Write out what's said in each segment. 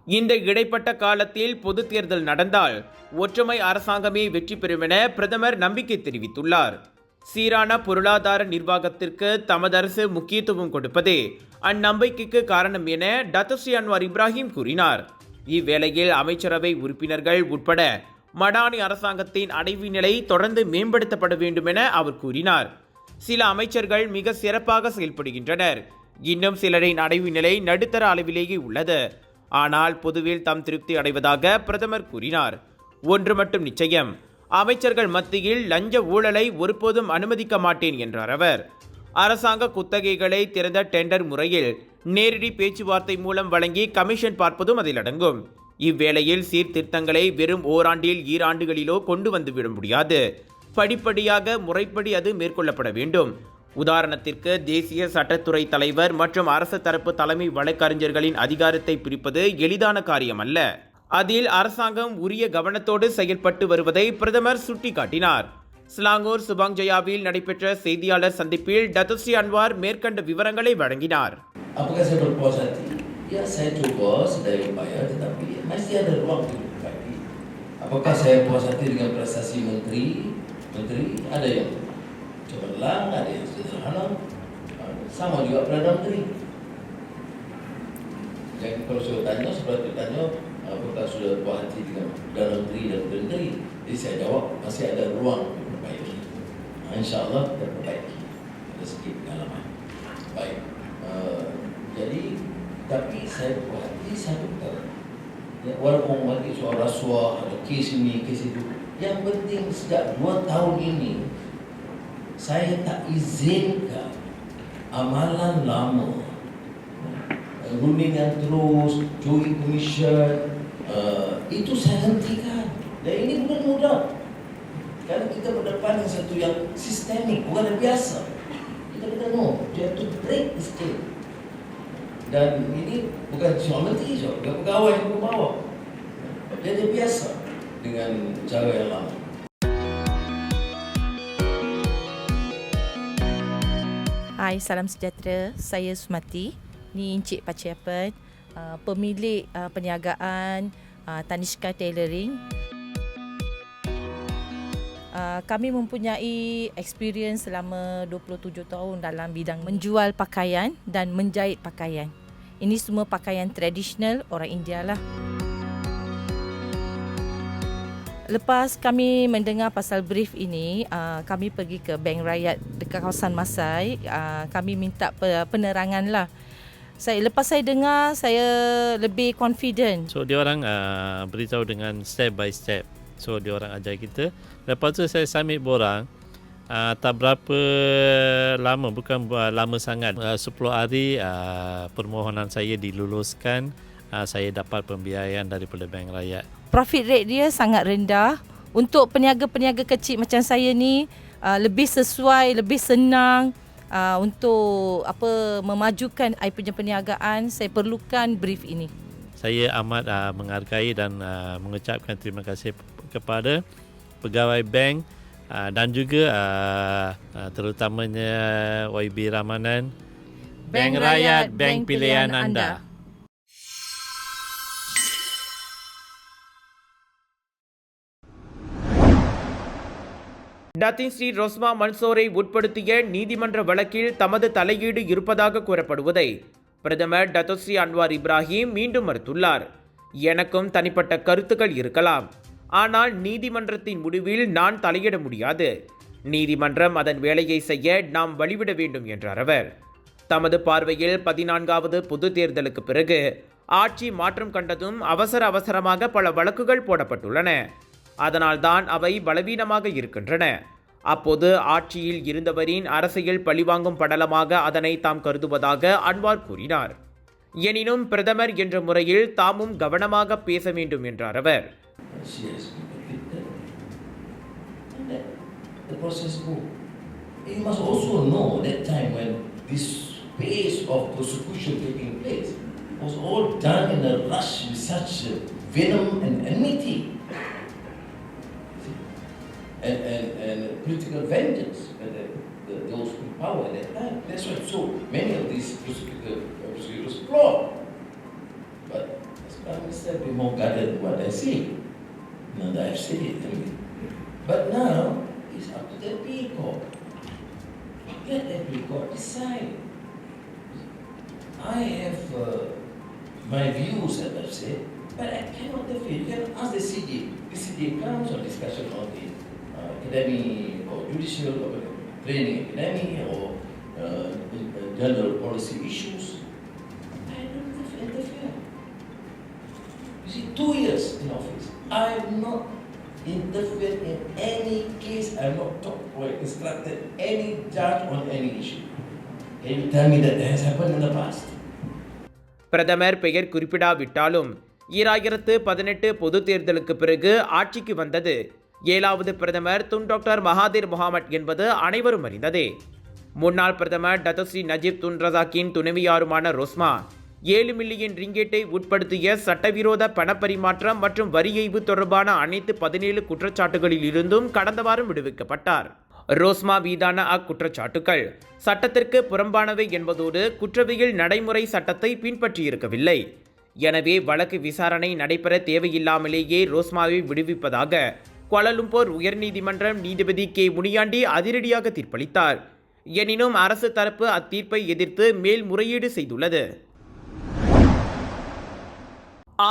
இந்த இடைப்பட்ட காலத்தில் பொது தேர்தல் நடந்தால் ஒற்றுமை அரசாங்கமே வெற்றி பெறும் என பிரதமர் நம்பிக்கை தெரிவித்துள்ளார். சீரான பொருளாதார நிர்வாகத்திற்கு தமது அரசு முக்கியத்துவம் கொடுப்பதே அந்நம்பிக்கைக்கு காரணம் என டத்தோஸ்ரீ அன்வார் இப்ராஹிம் கூறினார். இவ்வேளையில் அமைச்சரவை உறுப்பினர்கள் உட்பட மடானி அரசாங்கத்தின் அடைவு நிலை தொடர்ந்து மேம்படுத்தப்பட வேண்டும் என அவர் கூறினார். சில அமைச்சர்கள் மிக சிறப்பாக செயல்படுகின்றனர். இன்னும் சிலரின் அடைவு நிலை நடுத்தர அளவிலேயே உள்ளது. ஆனால் பொதுவில் தாம் திருப்தி அடைவதாக பிரதமர் கூறினார். ஒன்று மட்டும் நிச்சயம், அமைச்சர்கள் மத்தியில் லஞ்ச ஊழலை ஒருபோதும் அனுமதிக்க மாட்டேன் என்றார் அவர். அரசாங்க குத்தகைகளை திறந்த டெண்டர் முறையில் நேரடி பேச்சுவார்த்தை மூலம் வழங்கி கமிஷன் பார்ப்பதும் அதில் அடங்கும். இவ்வேளையில் சீர்திருத்தங்களை வெறும் ஓராண்டில் ஈராண்டுகளிலோ கொண்டு வந்துவிட முடியாது. படிப்படியாக முறைப்படி அது மேற்கொள்ளப்பட வேண்டும். உதாரணத்திற்கு தேசிய சட்டத்துறை தலைவர் மற்றும் அரசு தரப்பு தலைமை வழக்கறிஞர்களின் அதிகாரத்தை பிரிப்பது எளிதான காரியம் அல்ல. அதில் அரசாங்கம் உரிய கவனத்தோடு செயல்பட்டு வருவதை பிரதமர் சுட்டிக்காட்டினார். ஸ்லாங்கூர் சுபாங்ஜயாவில் நடைபெற்ற செய்தியாளர் சந்திப்பில் டத்தோஸ்ரீ அன்வார் மேற்கண்ட விவரங்களை வழங்கினார். Ya, saya cuba sedaya upaya tetapi masih ada ruang untuk diperbaiki. Apakah saya puas hati dengan prestasi menteri? Menteri ada yang cemerlang, ada yang sederhana. Sama juga Perdana Menteri. Jadi kalau saya tanya, seperti tanya, apakah sudah puas hati dengan Perdana Menteri dan Menteri? Jadi saya jawab, masih ada ruang untuk diperbaiki. InsyaAllah kita perbaiki. Ada sedikit pengalaman. Baik. Jadi tapi saya puas hati satu perkara. Ya, walaupun bagi soal rasuah, ada kes ini, kes itu. Yang penting sejak 2 tahun ini, saya tak izinkan amalan lama. Rundingan terus, curi komisen, itu saya hentikan. Dan ini bukan mudah. Karena kita berdepan dengan satu yang sistemik, bukan yang biasa. Kita kata no, you have to break this thing. Dan ini bukan cuma menteri saja, juga pegawai yang ke bawah. Dia biasa dengan cara yang lama. Hai, salam sejahtera. Saya Sumati. Ni Encik Paciapan, pemilik perniagaan Tanishka Tailoring. Kami mempunyai experience selama 27 tahun dalam bidang menjual pakaian dan menjahit pakaian. Ini semua pakaian tradisional orang India lah. Lepas kami mendengar pasal brief ini, kami pergi ke Bank Rakyat dekat kawasan Masai. Kami minta penerangan lah. Lepas saya dengar, saya lebih confident. So dia orang beritahu dengan step by step. So dia orang ajar kita. Lepas tu saya submit borang. Tak berapa lama, bukan lama sangat. 10 hari permohonan saya diluluskan. Saya dapat pembiayaan daripada Bank Rakyat. Profit rate dia sangat rendah. Untuk peniaga-peniaga kecil macam saya ni, lebih sesuai, lebih senang untuk memajukan saya punya perniagaan. Saya perlukan brief ini. Saya amat menghargai dan mengucapkan terima kasih kepada pegawai bank dan juga terutamanya YB Ramanan. Bank Rakyat, bank pilihan anda. Datin Sri Rosmah மன்சோரை உட்படுத்திய நீதிமன்ற வழக்கில் தமது தலையீடு இருப்பதாக கூறப்படுவதை பிரதமர் Datuk Seri Anwar Ibrahim மீண்டும் மறுத்துள்ளார். எனக்கும் தனிப்பட்ட கருத்துக்கள் இருக்கலாம், ஆனால் நீதிமன்றத்தின் முடிவில் நான் தலையிட முடியாது. நீதிமன்றம் அதன் வேலையை செய்ய நாம் வழிவிட வேண்டும் என்றார் அவர். தமது பார்வையில் 14வது பொது தேர்தலுக்கு பிறகு ஆட்சி மாற்றம் கண்டதும் அவசரமாக பல வழக்குகள் போடப்பட்டுள்ளன. அதனால்தான் அவை பலவீனமாக இருக்கின்றன. அப்போது ஆட்சியில் இருந்தவரின் அரசியல் பழிவாங்கும் படலமாக அதனை தாம் கருதுவதாக அன்வார் கூறினார். எனினும் பிரதமர் என்ற முறையில் தாமும் கவனமாக பேச வேண்டும் என்றார் அவர். The process go. You must also know that time when this pace of persecution taking place was all done in a rush with such venom and enmity and political vengeance by those in power at that time. That's why so many of these prosecutors flawed. But as Prime Minister be more guarded what I say. Now that I've said it. But now, it's up to the people. Let the people decide. I have my views, as I've said, but I cannot interfere. You can ask the CJ. The CJ comes on discussion on the academy or judicial or training academy or general policy issues. I don't interfere. You see, 2 years in office, I have not interfered in any case. I have not talked or instructed any judge on any issue. Can you tell me that that has happened in the past? பிரதமர் பெயர் குறிப்பிடாவிட்டாலும் 2018 பொது தேர்தலுக்கு பிறகு ஆட்சிக்கு வந்தது 7வது பிரதமர் Tun doctor Mahathir Mohammed என்பது அனைவரும் அறிந்ததே. முன்னாள் பிரதமர் டத்தோஸ்ரீ நஜீப் துன் ரசாக்கின் துணைவியாருமான ரோஸ்மா 7 மில்லியன் ரிங்கெட்டை உட்படுத்திய சட்டவிரோத பணப்பரிமாற்றம் மற்றும் வரி ஏய்ப்பு தொடர்பான அனைத்து 17 குற்றச்சாட்டுகளில் இருந்தும் கடந்த வாரம் விடுவிக்கப்பட்டார். ரோஸ்மா மீதான அக்குற்றச்சாட்டுகள் சட்டத்திற்கு புறம்பானவை என்பதோடு குற்றவியல் நடைமுறை சட்டத்தை பின்பற்றியிருக்கவில்லை. எனவே வழக்கு விசாரணை நடைபெற தேவையில்லாமலேயே ரோஸ்மாவை விடுவிப்பதாக குவாலாலும்பூர் உயர்நீதிமன்றம் நீதிபதி கே முனியாண்டி அதிரடியாக தீர்ப்பளித்தார். எனினும் அரசு தரப்பு அத்தீர்ப்பை எதிர்த்து மேல்முறையீடு செய்துள்ளது.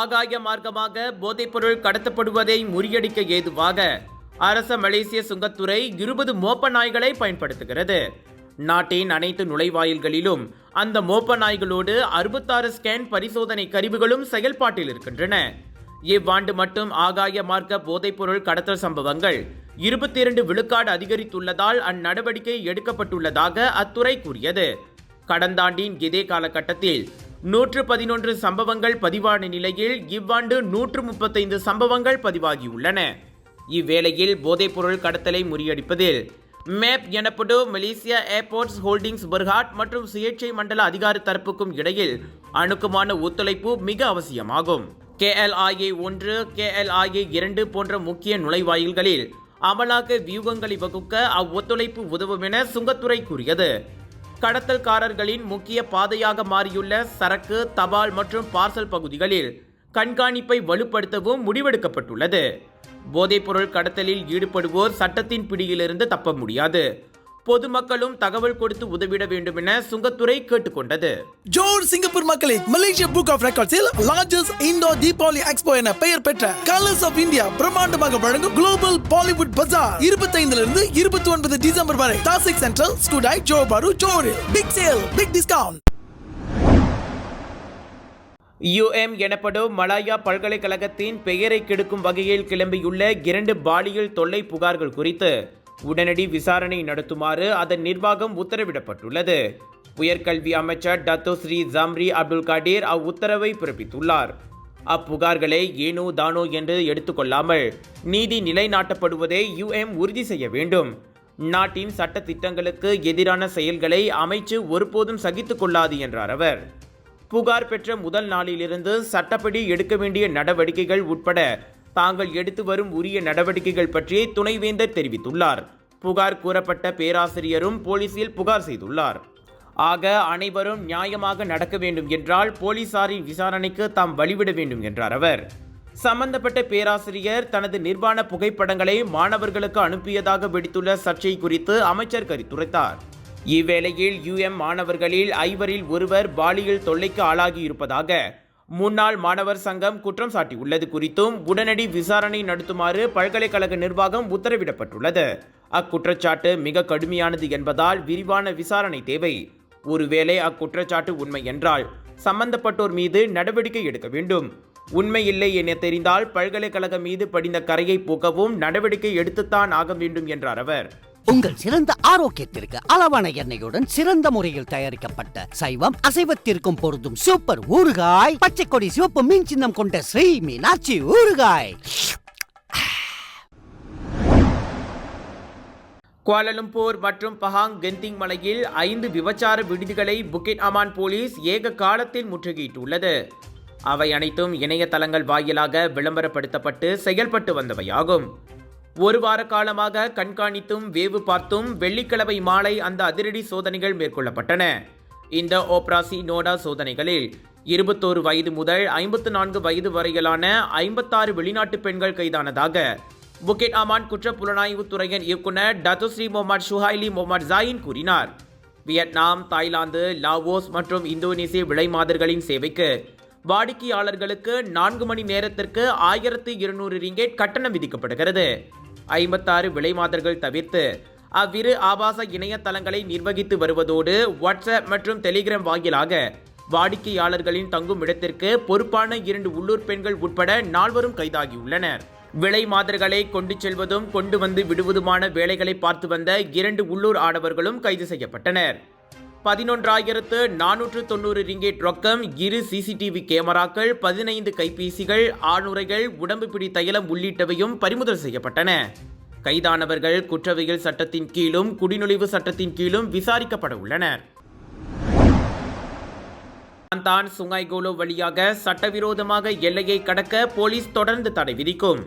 ஆகாய மார்க்கமாக போதைப்பொருள் கடத்தப்படுவதை முறியடிக்க ஏதுவாக அரச மலேசிய சுங்கத்துறை 20 மோப்ப நாய்களை பயன்படுத்துகிறது. நாட்டின் அனைத்து நுழைவாயில்களிலும் அந்த மோப்ப நாய்களோடு 66 ஸ்கேன் பரிசோதனை கருவிகளும் செயல்பாட்டில் இருக்கின்றன. இவ்வாண்டு மட்டும் ஆகாய மார்க்க போதைப்பொருள் கடத்தல் சம்பவங்கள் 22 விழுக்காடு அதிகரித்துள்ளதால் அந்நடவடிக்கை எடுக்கப்பட்டுள்ளதாக அத்துறை கூறியது. கடந்த ஆண்டின் இதே காலகட்டத்தில் 111 சம்பவங்கள் பதிவான நிலையில் இவ்வாண்டு 135 சம்பவங்கள் பதிவாகியுள்ளன. இவ்வேளையில் போதைப்பொருள் கடத்தலை முறியடிப்பதில் மேப் எனப்படும் மலேசியா ஏர்போர்ட்ஸ் ஹோல்டிங்ஸ் பெர்ஹாட் மற்றும் சுயேட்சை மண்டல அதிகார தரப்புக்கும் இடையில் அணுக்கமான ஒத்துழைப்பு மிக அவசியமாகும். KLIA 1, KLIA 2 போன்ற முக்கிய நுழைவாயில்களில் அமலாக்க வியூகங்களை வகுக்க அவ்வொத்துழைப்பு உதவும் என சுங்கத்துறை கூறியது. கடத்தல்காரர்களின் முக்கிய பாதையாக மாறியுள்ள சரக்கு, தபால் மற்றும் பார்சல் பகுதிகளில் கண்காணிப்பை வலுப்படுத்தவும் முடிவெடுக்கப்பட்டுள்ளது. போதைப்பொருள் கடத்தலில் ஈடுபடுவோர் சட்டத்தின் பிடியிலிருந்து தப்ப முடியாது. பொதுமக்களும் தகவல் கொடுத்து உதவிட வேண்டும் என சுங்கத்துறை கேட்டுக்கொண்டது. ஜோர் சிங்கப்பூர் மக்களே, மலேசியா புக் ஆஃப் ரெக்கார்ட்ஸில் லார்ஜஸ்ட் இண்டோர் தீபாவளி எக்ஸ்போ என பெயர் பெற்ற கலர்ஸ் ஆஃப் இந்தியா பிரம்மாண்டமாக வழங்கும் குளோபல் பாலிவுட் பஜார் 25 இருந்து 29 டிசம்பர் வரை தாசிக் சென்ட்ரல், ஸ்கூடாய், ஜோஹர் பாரு, ஜோஹரில் big sale, big discount. UM எனப்படும் மலாயா பல்கலைக்கழகத்தின் பெயரை கெடுக்கும் வகையில் கிளம்பியுள்ள 2 பாலியல் தொல்லை புகார்கள் குறித்து உடனடி விசாரணை நடத்துமாறு அதன் நிர்வாகம் உத்தரவிடப்பட்டுள்ளது. உயர்கல்வி அமைச்சர் டத்தோஸ்ரீ ஜம்ரி அப்துல் காடீர் அவ்வுத்தரவை பிறப்பித்துள்ளார். அப்புகார்களை ஏனோ தானோ என்று எடுத்துக்கொள்ளாமல் நீதி நிலைநாட்டப்படுவதை UM உறுதி செய்ய வேண்டும். நாட்டின் சட்ட திட்டங்களுக்கு எதிரான செயல்களை அமைச்சு ஒருபோதும் சகித்துக் கொள்ளாது என்றார் அவர். புகார் பெற்ற முதல் நாளிலிருந்து சட்டப்படி எடுக்க வேண்டிய நடவடிக்கைகள் உட்பட தாங்கள் எடுத்து வரும் உரிய நடவடிக்கைகள் பற்றி துணைவேந்தர் தெரிவித்துள்ளார். புகார் கூறப்பட்ட பேராசிரியரும் போலீசில் புகார் செய்துள்ளார். ஆக அனைவரும் நியாயமாக நடக்க வேண்டும் என்றால் போலீசாரின் விசாரணைக்கு தாம் வழிவிட வேண்டும் என்றார் அவர். சம்பந்தப்பட்ட பேராசிரியர் தனது நிர்வாண புகைப்படங்களை மாணவர்களுக்கு அனுப்பியதாக வெடித்துள்ள சர்ச்சை குறித்து அமைச்சர் கருத்துரைத்தார். இவ்வேளையில் UM மாணவர்களில் 5 ஒருவர் பாலியல் தொல்லைக்கு ஆளாகி இருப்பதாக முன்னாள் மாணவர் சங்கம் குற்றம் சாட்டியுள்ளது குறித்தும் உடனடி விசாரணை நடத்துமாறு பல்கலைக்கழக நிர்வாகம் உத்தரவிடப்பட்டுள்ளது. அக்குற்றச்சாட்டு மிக கடுமையானது என்பதால் விரிவான விசாரணை தேவை. ஒருவேளை அக்குற்றச்சாட்டு உண்மை என்றால் சம்பந்தப்பட்டோர் மீது நடவடிக்கை எடுக்க வேண்டும். உண்மை இல்லை என தெரிந்தால் பல்கலைக்கழகம் மீது படிந்த கரையை போக்கவும் நடவடிக்கை எடுத்துத்தான் ஆக வேண்டும் என்றார் அவர். உங்கள் சிறந்த ஆரோக்கியத்திற்கு அளவான எண்ணெயுடன் சிறந்த முறையில் தயாரிக்கப்பட்ட சைவம் அசைவத்திற்கும் பொருந்தும் சூப்பர் ஊறுகாய், பச்சை கொடி சிவப்பு மீன் சின்னம் கொண்ட ஸ்ரீ மீனாட்சி ஊறுகாய். குவாலாலும்பூர் மற்றும் பஹாங் கெந்திங் மலையில் 5 விபச்சார விடுதிகளை புக்கிட் அமான் போலீஸ் ஏக காலத்தில் முற்றுகையிட்டுள்ளது. அவை அனைத்தும் இணையதளங்கள் வாயிலாக விளம்பரப்படுத்தப்பட்டு செயல்பட்டு வந்தவையாகும். 1 வார காலமாக கண்காணித்தும் வேவு பார்த்தும் வெள்ளிக்கிழமை மாலை அந்த அதிரடி சோதனைகள் மேற்கொள்ளப்பட்டன. இந்த ஓப்ராசி நோடா சோதனைகளில் 21 வயது முதல் 54 வயது வரையிலான 56 வெளிநாட்டு பெண்கள் கைதானதாக புக்கெட் அமான் குற்றப்புலனாய்வு துறையின் இயக்குனர் டத்துஸ்ரீ முகமது ஷுஹைலி முகமது ஜாயின் கூறினார். வியட்நாம், தாய்லாந்து, லாவோஸ் மற்றும் இந்தோனேசிய விலைமாதர்களின் சேவைக்கு வாடிக்கையாளர்களுக்கு 4 மணி நேரத்திற்கு 1200 ரிங்கெட் கட்டணம் விதிக்கப்படுகிறது. 56 விலைமாதர்கள் தவிர்த்து அவ்விரு ஆபாச இணையதளங்களை நிர்வகித்து வருவதோடு வாட்ஸ்அப் மற்றும் டெலிகிராம் வாயிலாக வாடிக்கையாளர்களின் தங்கும் இடத்திற்கு பொறுப்பான 2 உள்ளூர் பெண்கள் உட்பட 4 கைதாகியுள்ளனர். விலை மாதர்களை கொண்டு செல்வதும் கொண்டு வந்து விடுவதுமான வேலைகளை பார்த்து வந்த 2 உள்ளூர் ஆடவர்களும் கைது செய்யப்பட்டனர். 11,490 ரிங்கெட் ரொக்கம், 2 சிசிடிவி கேமராக்கள், 15 கைபேசிகள், ஆணுரைகள், உடம்பு பிடி தைலம் உள்ளிட்டவையும் பறிமுதல் செய்யப்பட்டன. கைதானவர்கள் குற்றவியல் சட்டத்தின் கீழும் குடிநுழைவு சட்டத்தின் கீழும் விசாரிக்கப்பட உள்ளனர். தான் சுங்காய்கோலோ வழியாக சட்டவிரோதமாக எல்லையை கடக்க போலீஸ் தொடர்ந்து தடை விதிக்கும்.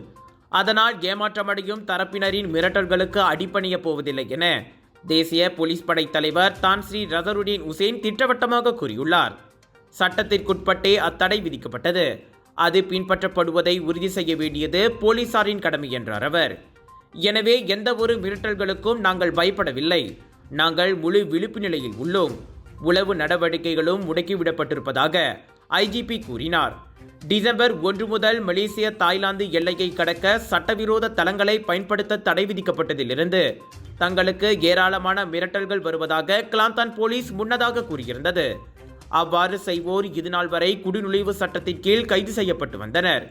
அதனால் ஏமாற்றமடையும் தரப்பினரின் மிரட்டல்களுக்கு அடிபணிய போவதில்லை என தேசிய போலீஸ் படை தலைவர் தான் ஸ்ரீ ரசருடீன் உசேன் திட்டவட்டமாக கூறியுள்ளார். சட்டத்திற்குட்பட்டே அத்தடை விதிக்கப்பட்டது. அது பின்பற்றப்படுவதை உறுதி செய்ய வேண்டியது போலீசாரின் கடமை என்றார் அவர். எனவே எந்த ஒரு மிரட்டல்களுக்கும் நாங்கள் பயப்படவில்லை. நாங்கள் முழு விழிப்பு நிலையில் உள்ளோம். உளவு நடவடிக்கைகளும் முடக்கிவிடப்பட்டிருப்பதாக ஐஜிபி கூறினார். டிசம்பர் 1 முதல் மலேசிய தாய்லாந்து எல்லையை கடக்க சட்டவிரோத தளங்களை பயன்படுத்த தடை விதிக்கப்பட்டதிலிருந்து தங்களுக்கு ஏராளமான மிரட்டல்கள் வருவதாக கிளாந்தான் போலீஸ் முன்னதாக கூறியிருந்தது. அவ்வாறு செய்வோர் இதுநாள் வரை குடிநுழைவு சட்டத்தின் கீழ் கைது செய்யப்பட்டு வந்தனர்.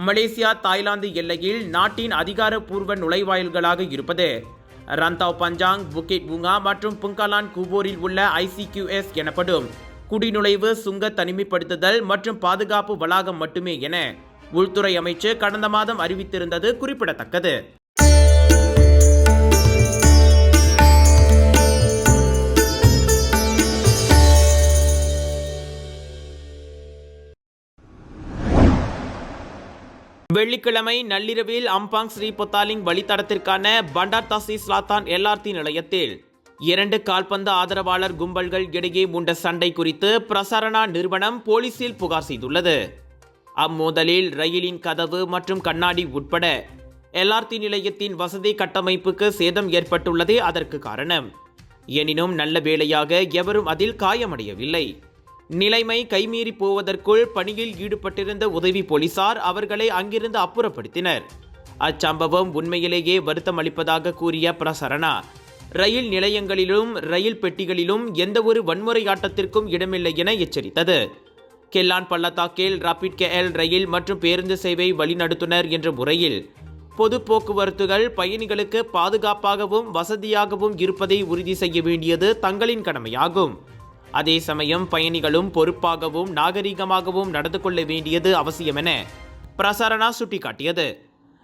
மலேசியா தாய்லாந்து எல்லையில் நாட்டின் அதிகாரப்பூர்வ நுழைவாயில்களாக இருப்பது ரந்தாவ் பஞ்சாங், புக்கெட் பூங்கா மற்றும் புங்காலான் கூபோரில் உள்ள ICQS எனப்படும் குடிநுழைவு சுங்க தனிமைப்படுத்துதல் மற்றும் பாதுகாப்பு வளாகம் மட்டுமே என உள்துறை அமைச்சு கடந்த மாதம் அறிவித்திருந்தது குறிப்பிடத்தக்கது. வெள்ளிக்கிழமை நள்ளிரவில் அம்பாங் ஸ்ரீ பொத்தாலிங் வழித்தடத்திற்கான பண்டார் தாசி ஸ்லாத்தான் LRT நிலையத்தில் 2 கால்பந்து ஆதரவாளர் கும்பல்கள் இடையே மூண்ட சண்டை குறித்து பிரசரணா நிறுவனம் போலீசில் புகார் செய்துள்ளது. அம்மோதலில் ரயிலின் கதவு மற்றும் கண்ணாடி உட்பட LRT நிலையத்தின் வசதி கட்டமைப்புக்கு சேதம் ஏற்பட்டுள்ளதே அதற்கு காரணம். எனினும் நல்ல வேளையாக எவரும் அதில் காயமடையவில்லை. நிலைமை கைமீறி போவதற்குள் பணியில் ஈடுபட்டிருந்த உதவி போலீசார் அவர்களை அங்கிருந்து அப்புறப்படுத்தினர். அச்சம்பவம் உண்மையிலேயே வருத்தம் அளிப்பதாக கூறிய பிரசரணா, ரயில் நிலையங்களிலும் ரயில் பெட்டிகளிலும் எந்த ஒரு வன்முறையாட்டத்திற்கும் இடமில்லை என எச்சரித்தது. கெல்லான் பள்ளத்தாக்கில் ராபிட் KL ரயில் மற்றும் பேருந்து சேவை வழிநடத்துனர் என்ற முறையில் பொது போக்குவரத்துகள் பயணிகளுக்கு பாதுகாப்பாகவும் வசதியாகவும் இருப்பதை உறுதி செய்ய வேண்டியது தங்களின் கடமையாகும். அதே சமயம் பயணிகளும் பொறுப்பாகவும் நாகரிகமாகவும் நடந்து கொள்ள வேண்டியது அவசியம் என பிரசரணா சுட்டிக்காட்டியது.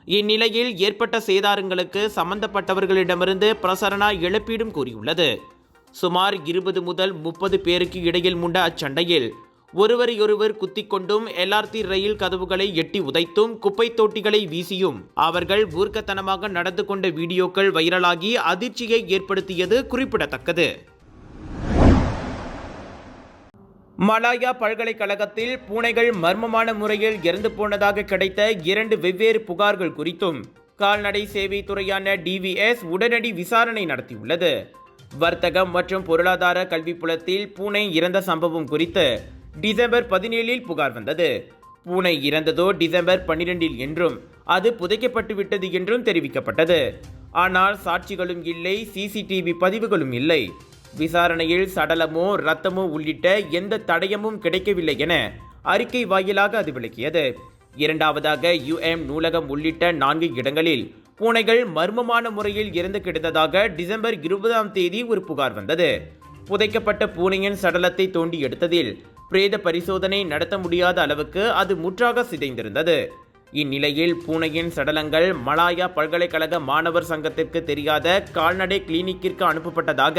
இந்நிலையில் ஏற்பட்ட சேதாரங்களுக்கு சம்பந்தப்பட்டவர்களிடமிருந்து பிரசரணா இழப்பீடும் கூறியுள்ளது. சுமார் 20 முதல் 30 பேருக்கு இடையில் மூண்ட அச்சண்டையில் ஒருவரையொருவர் குத்திக்கொண்டும் LRT ரயில் கதவுகளை எட்டி உதைத்தும் குப்பை தொட்டிகளை வீசியும் அவர்கள் மூர்க்கத்தனமாக நடந்து கொண்ட வீடியோக்கள் வைரலாகி அதிர்ச்சியை ஏற்படுத்தியது குறிப்பிடத்தக்கது. மலாயா பல்கலைக்கழகத்தில் பூனைகள் மர்மமான முறையில் இறந்து போனதாக கிடைத்த 2 வெவ்வேறு புகார்கள் குறித்தும் கால்நடை சேவை துறையான DVS உடனடி விசாரணை நடத்தியுள்ளது. வர்த்தகம் மற்றும் பொருளாதார கல்வி புலத்தில் பூனை இறந்த சம்பவம் குறித்து டிசம்பர் 17இல் புகார் வந்தது. பூனை இறந்ததோ டிசம்பர் 12இல் என்றும் அது புதைக்கப்பட்டு விட்டது என்றும் தெரிவிக்கப்பட்டது. ஆனால் சாட்சிகளும் இல்லை, CCTV பதிவுகளும் இல்லை. விசாரணையில் சடலமோ இரத்தமோ உள்ளிட்ட எந்த தடயமும் கிடைக்கவில்லை என அறிக்கை வாயிலாக அது விளக்கியது. இரண்டாவதாக UM நூலகம் உள்ளிட்ட 4 இடங்களில் பூனைகள் மர்மமான முறையில் இறந்து கிடந்ததாக டிசம்பர் 20ஆம் தேதி ஒரு புகார் வந்தது. புதைக்கப்பட்ட பூனையின் சடலத்தை தோண்டி எடுத்ததில் பிரேத பரிசோதனை நடத்த முடியாத அளவுக்கு அது முற்றாக சிதைந்திருந்தது. இந்நிலையில் பூனையின் சடலங்கள் மலாயா பல்கலைக்கழக மாணவர் சங்கத்திற்கு தெரியாத கால்நடை கிளினிக்கிற்கு அனுப்பப்பட்டதாக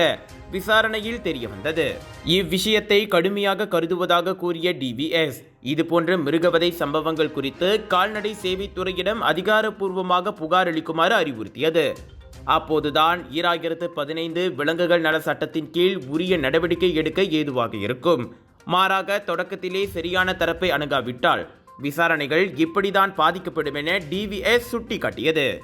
விசாரணையில் தெரிய வந்தது. இவ்விஷயத்தை கடுமையாக கருதுவதாக கூறிய DVS இதுபோன்ற மிருகவதை சம்பவங்கள் குறித்து கால்நடை சேவைத்துறையிடம் அதிகாரப்பூர்வமாக புகார் அளிக்குமாறு அறிவுறுத்தியது. அப்போதுதான் 2015 விலங்குகள் நல சட்டத்தின் கீழ் உரிய நடவடிக்கை எடுக்க ஏதுவாக இருக்கும். மாறாக தொடக்கத்திலே சரியான தரப்பை அணுகாவிட்டால் விசாரணைகள் இப்படிதான் பாதிக்கப்படும் என டிவிஎஸ் சுட்டிக்காட்டியது.